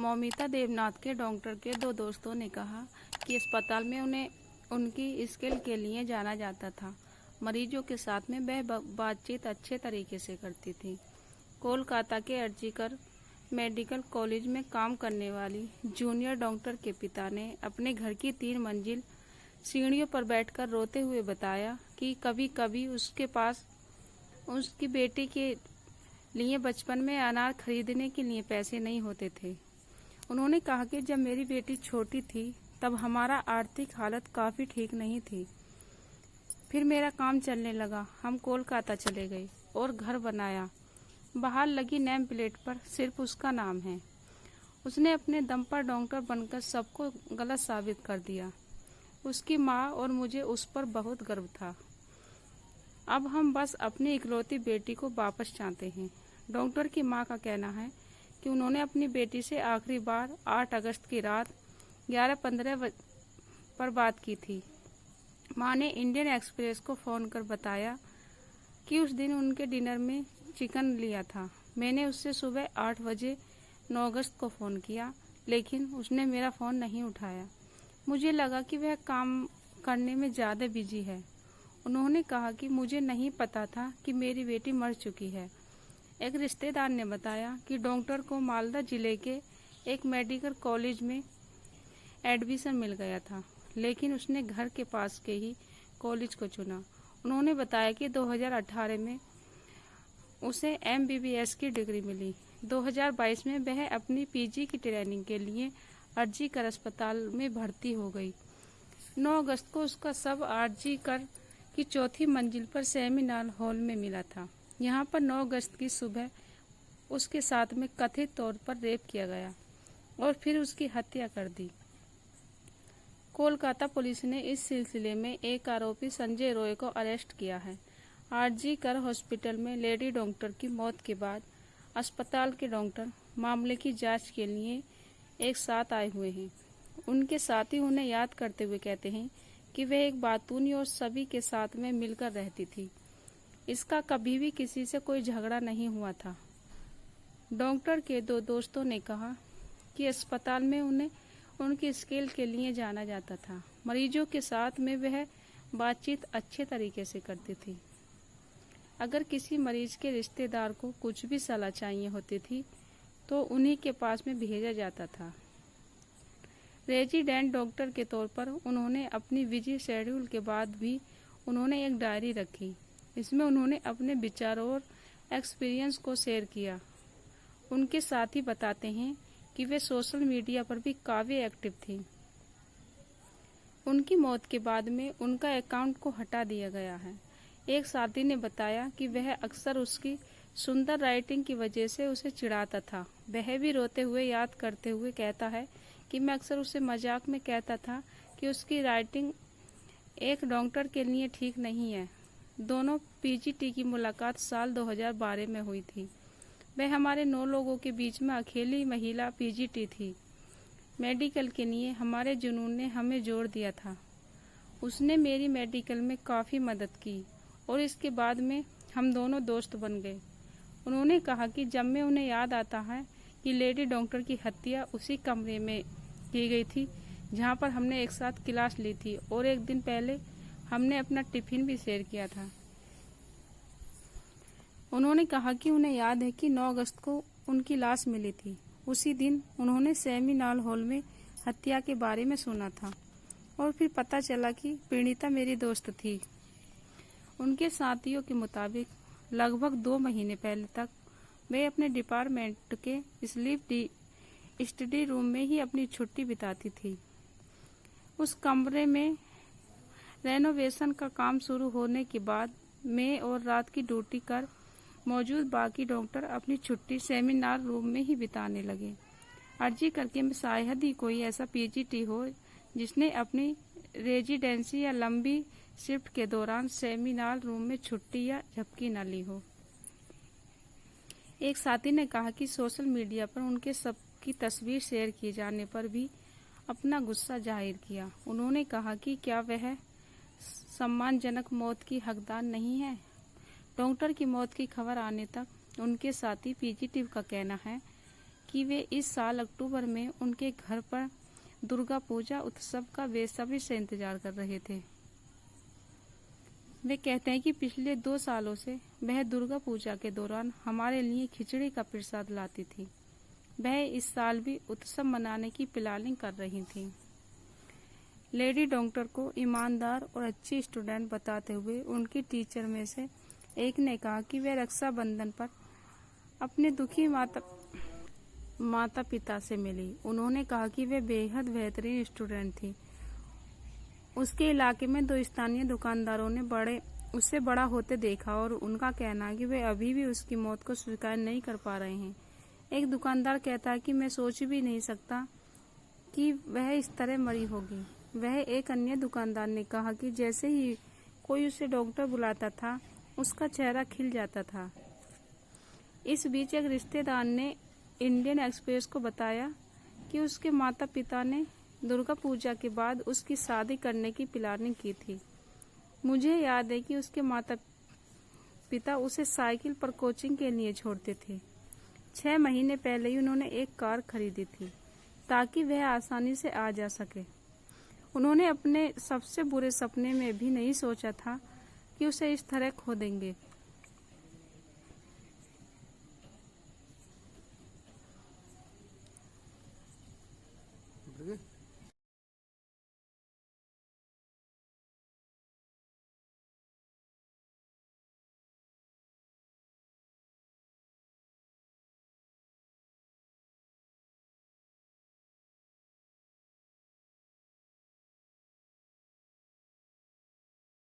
मौमिता देवनाथ के डॉक्टर के दो दोस्तों ने कहा कि अस्पताल में उन्हें उनकी स्किल के लिए जाना जाता था। मरीजों के साथ में वह बातचीत अच्छे तरीके से करती थी। कोलकाता के अर्जिकर मेडिकल कॉलेज में काम करने वाली जूनियर डॉक्टर के पिता ने अपने घर की 3 मंजिल सीढ़ियों पर बैठकर रोते हुए बताया कि कभी कभी उसके पास उसकी बेटी के लिए बचपन में अनार खरीदने के लिए पैसे नहीं होते थे। उन्होंने कहा कि जब मेरी बेटी छोटी थी तब हमारा आर्थिक हालत काफ़ी ठीक नहीं थी। फिर मेरा काम चलने लगा, हम कोलकाता चले गए और घर बनाया। बाहर लगी नेम प्लेट पर सिर्फ उसका नाम है। उसने अपने दम पर डॉक्टर बनकर सबको गलत साबित कर दिया। उसकी माँ और मुझे उस पर बहुत गर्व था। अब हम बस अपनी इकलौती बेटी को वापस चाहते हैं। डॉक्टर की माँ का कहना है कि उन्होंने अपनी बेटी से आखिरी बार 8 अगस्त की रात 11:15 पर बात की थी। माँ ने इंडियन एक्सप्रेस को फ़ोन कर बताया कि उस दिन उनके डिनर में चिकन लिया था। मैंने उससे सुबह 8 बजे 9 अगस्त को फ़ोन किया, लेकिन उसने मेरा फ़ोन नहीं उठाया। मुझे लगा कि वह काम करने में ज़्यादा बिजी है। उन्होंने कहा कि मुझे नहीं पता था कि मेरी बेटी मर चुकी है। एक रिश्तेदार ने बताया कि डॉक्टर को मालदा जिले के एक मेडिकल कॉलेज में एडमिशन मिल गया था, लेकिन उसने घर के पास के ही कॉलेज को चुना। उन्होंने बताया कि 2018 में उसे MBBS की डिग्री मिली। 2022 में वह अपनी PG की ट्रेनिंग के लिए अर्जी कर अस्पताल में भर्ती हो गई। 9 अगस्त को उसका शव अर्जी कर की 4थी मंजिल पर सेमिनार हॉल में मिला था। यहाँ पर 9 अगस्त की सुबह उसके साथ में कथित तौर पर रेप किया गया और फिर उसकी हत्या कर दी। कोलकाता पुलिस ने इस सिलसिले में एक आरोपी संजय रॉय को अरेस्ट किया है। RG कर हॉस्पिटल में लेडी डॉक्टर की मौत के बाद अस्पताल के डॉक्टर मामले की जांच के लिए एक साथ आए हुए हैं। उनके साथी उन्हें याद करते हुए कहते हैं कि वह एक बातूनी और सभी के साथ में मिलकर रहती थी। इसका कभी भी किसी से कोई झगड़ा नहीं हुआ था। डॉक्टर के दो दोस्तों ने कहा कि अस्पताल में उन्हें उनकी स्किल के लिए जाना जाता था। मरीजों के साथ में वह बातचीत अच्छे तरीके से करती थी। अगर किसी मरीज के रिश्तेदार को कुछ भी सलाह चाहिए होती थी तो उन्हीं के पास में भेजा जाता था। रेजिडेंट डॉक्टर के तौर पर उन्होंने अपनी बिजी शेड्यूल के बाद भी उन्होंने एक डायरी रखी। इसमें उन्होंने अपने विचारों और एक्सपीरियंस को शेयर किया। उनके साथी बताते हैं कि वे सोशल मीडिया पर भी काफ़ी एक्टिव थी। उनकी मौत के बाद में उनका अकाउंट को हटा दिया गया है। एक साथी ने बताया कि वह अक्सर उसकी सुंदर राइटिंग की वजह से उसे चिढ़ाता था। वह भी रोते हुए याद करते हुए कहता है कि मैं अक्सर उसे मजाक में कहता था कि उसकी राइटिंग एक डॉक्टर के लिए ठीक नहीं है। दोनों PGT की मुलाकात साल 2012 में हुई थी। वह हमारे 9 लोगों के बीच में अकेली महिला PGT थी। मेडिकल के लिए हमारे जुनून ने हमें जोड़ दिया था। उसने मेरी मेडिकल में काफ़ी मदद की और इसके बाद में हम दोनों दोस्त बन गए। उन्होंने कहा कि जब मैं उन्हें याद आता है कि लेडी डॉक्टर की हत्या उसी कमरे में की गई थी जहां पर हमने एक साथ क्लास ली थी और एक दिन पहले हमने अपना टिफिन भी शेयर किया था। उन्होंने कहा कि उन्हें याद है कि 9 अगस्त को उनकी लाश मिली थी। उसी दिन उन्होंने सेमिनार हॉल में हत्या के बारे में सुना था और फिर पता चला कि पीड़िता मेरी दोस्त थी। उनके साथियों के मुताबिक लगभग 2 महीने पहले तक वे अपने डिपार्टमेंट के स्टडी रूम में ही अपनी छुट्टी बिताती थी। उस कमरे में रेनोवेशन का काम शुरू होने के बाद मैं और रात की ड्यूटी कर मौजूद बाकी डॉक्टर अपनी छुट्टी सेमिनार रूम में ही बिताने लगे। अर्जी करके में शायद ही कोई ऐसा PGT हो जिसने अपनी रेजिडेंसी या लंबी शिफ्ट के दौरान सेमिनार रूम में छुट्टी या झपकी न ली हो। एक साथी ने कहा कि सोशल मीडिया पर उनके सबकी तस्वीर शेयर किए जाने पर भी अपना गुस्सा जाहिर किया। उन्होंने कहा कि क्या वह सम्मानजनक मौत की हकदार नहीं है। डॉक्टर की मौत की खबर आने तक उनके साथी PGT का कहना है कि कि वे इस साल अक्टूबर में उनके घर पर दुर्गा पूजा उत्सव का बेसब्री से इंतजार कर रहे थे। वे कहते हैं कि पिछले 2 सालों से वह दुर्गा पूजा के दौरान हमारे लिए खिचड़ी का प्रसाद लाती थी। वह इस साल भी उत्सव मनाने की प्लानिंग कर रही थी। लेडी डॉक्टर को ईमानदार और अच्छी स्टूडेंट बताते हुए उनकी टीचर में से एक ने कहा कि वह रक्षाबंधन पर अपने दुखी माता पिता से मिली। उन्होंने कहा कि वह बेहद बेहतरीन स्टूडेंट थी। उसके इलाके में 2 स्थानीय दुकानदारों ने उससे बड़ा होते देखा और उनका कहना है कि वे अभी भी उसकी मौत को स्वीकार नहीं कर पा रहे हैं। एक दुकानदार कहता है कि मैं सोच भी नहीं सकता कि वह इस तरह मरी होगी। वह एक अन्य दुकानदार ने कहा कि जैसे ही कोई उसे डॉक्टर बुलाता था, उसका चेहरा खिल जाता था। इस बीच एक रिश्तेदार ने इंडियन एक्सप्रेस को बताया कि उसके माता पिता ने दुर्गा पूजा के बाद उसकी शादी करने की प्लानिंग की थी। मुझे याद है कि उसके माता पिता उसे साइकिल पर कोचिंग के लिए छोड़ते थे। 6 महीने पहले ही उन्होंने एक कार खरीदी थी ताकि वह आसानी से आ जा सके। उन्होंने अपने सबसे बुरे सपने में भी नहीं सोचा था कि उसे इस तरह खो देंगे।